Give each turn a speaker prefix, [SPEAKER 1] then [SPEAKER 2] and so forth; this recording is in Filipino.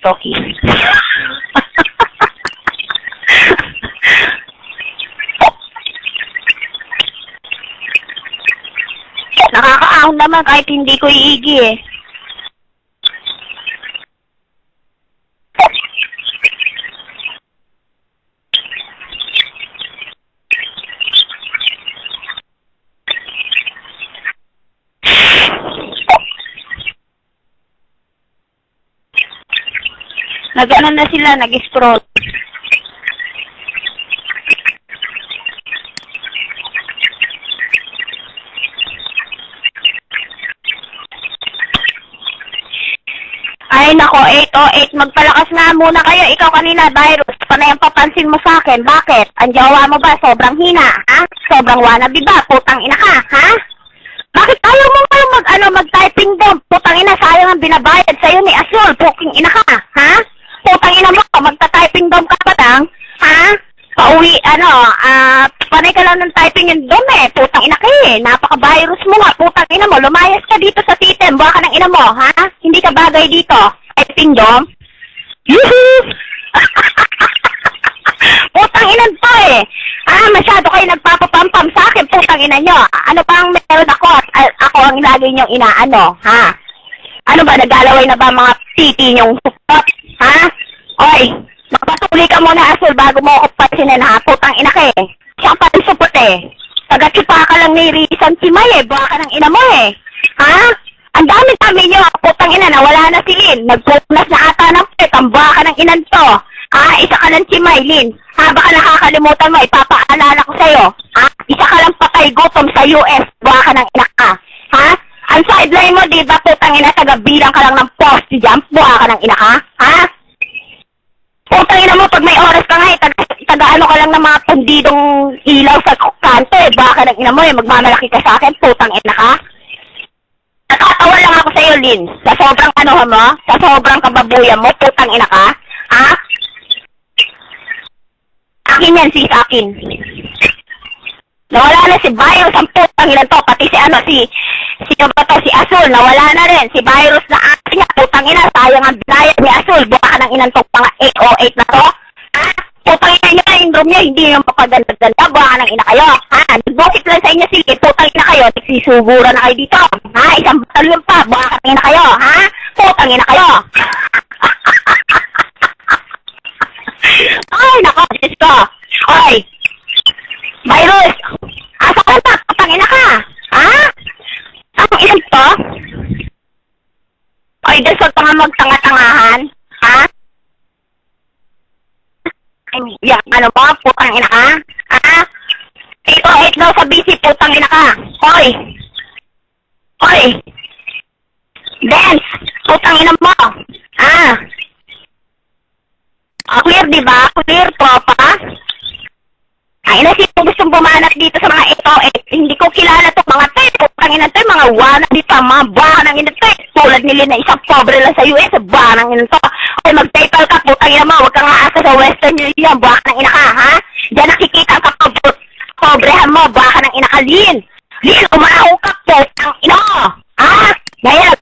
[SPEAKER 1] walkie-talkie. Nakakaahon naman kahit hindi ko iigi eh. Nag-ano na sila, nag-scroll. Ay nako, 808, magpalakas nga muna kayo. Ikaw kanina, virus, panay ang papansin mo sa akin. Bakit? Ang jowa mo ba sobrang hina, ha? Sobrang wannabe ba? Putang ina ka, ha? Bakit ayaw mo mag-typing doon? Putang ina, sayang ang binabayad sa'yo ni Azul. Puking ina ka, ha? Putang ina mo, magta-typing doon ka ba lang? Ha? Pauwi, panay ka lang ng typing yun doon eh. Putang ina ka eh. Napaka-virus mo nga. Putang ina mo, lumayas ka dito sa system. Baka ng ina mo, ha? Hindi ka bagay dito. Typing doon? Yuhuu! Putang ina to eh. Masyado kayo nagpapapampam sa akin. Putang ina nyo. Ano bang meron ako at ako ang lagi nyong inaano, ha? Ano ba, naglalaway na ba mga titi nyong support? Ha? Oy, magpatuloy ka muna, Azul, bago mo ako patsinin, ha? Putang ina ka eh. Siya pa rin support eh. Taga-chupa ka lang ni Rizan Timay eh. Buha ka ng ina mo eh. Ha? Ang dami-dami nyo. Putang ina, nawala na si Lin. Nagpupunas na ata ng pet. Ang buha ka ng inan to. Ha? Isa ka lang Timay, Lin. Ha? Baka nakakalimutan mo. Ipapaalala ko sa'yo. Ha? Isa ka lang patay gutom sa US. Buha ka ng ina ka. Ha? Ang sideline mo, di ba, putang ina, tagabilang ka lang ng poste dyan, buha ka ng ina ka? Ha? Putang ina mo, pag may oras ka nga, taga-ano ka lang ng mga pundidong ilaw sa kanto, eh, buha ka ng ina mo, eh, magmamalaki ka sa akin, putang ina ka? Natatawa lang ako sa'yo, Lin, sa sobrang mo, sa sobrang kababuyan mo, putang ina ka? Ha? Akin yan, sis, akin. Nawala na si Virus, ang putang ina to, pati si Azul, nawala na rin. Si Virus na atin niya, putang ina, sayang ang binayad ni Azul. Buka ka ng inan to, mga 808 na to. Ha? Putang ina niya, yung room niya, hindi yung papaganda-ganda. Buka ka ng ina kayo. Ha? Nagbukit lang sa inyo, sige, putang ina kayo. Nagsisugura na kayo dito. Ha? Isang batalyon pa, buka ka ng ina kayo. Ha? Putang ina kayo. Ay, nako, Diyos ko. Oy, Virus, asa ka na, putang ina ka. Ha? Ang ilan to? Oy, desod pa nga magtanga-tangahan. Ha? Ay, ano mo, putang ina ka? Ha? 808 daw sa busy, putang ina ka. Oy! Oy! Dance! Putang ina mo! Ha? Clear, diba? Clear, tropa? Ay, sino gustong bumanat dito sa mga ito, eh, hindi ko kilala to mga to, putang ina to, mga wana dito, mga buha ng ina to, tulad nila na isang pobre lang sa US, buha ng ina to. Okay, mag-PayPal ka, putang ina mo, huwag kang aasa sa Western Union, buha ng ina ka, ha? Diyan nakikita ang pobrehan mo, buha ng ina ka, Lin. Lin, umahaw ka, putang ina mo, ha? Ngayon,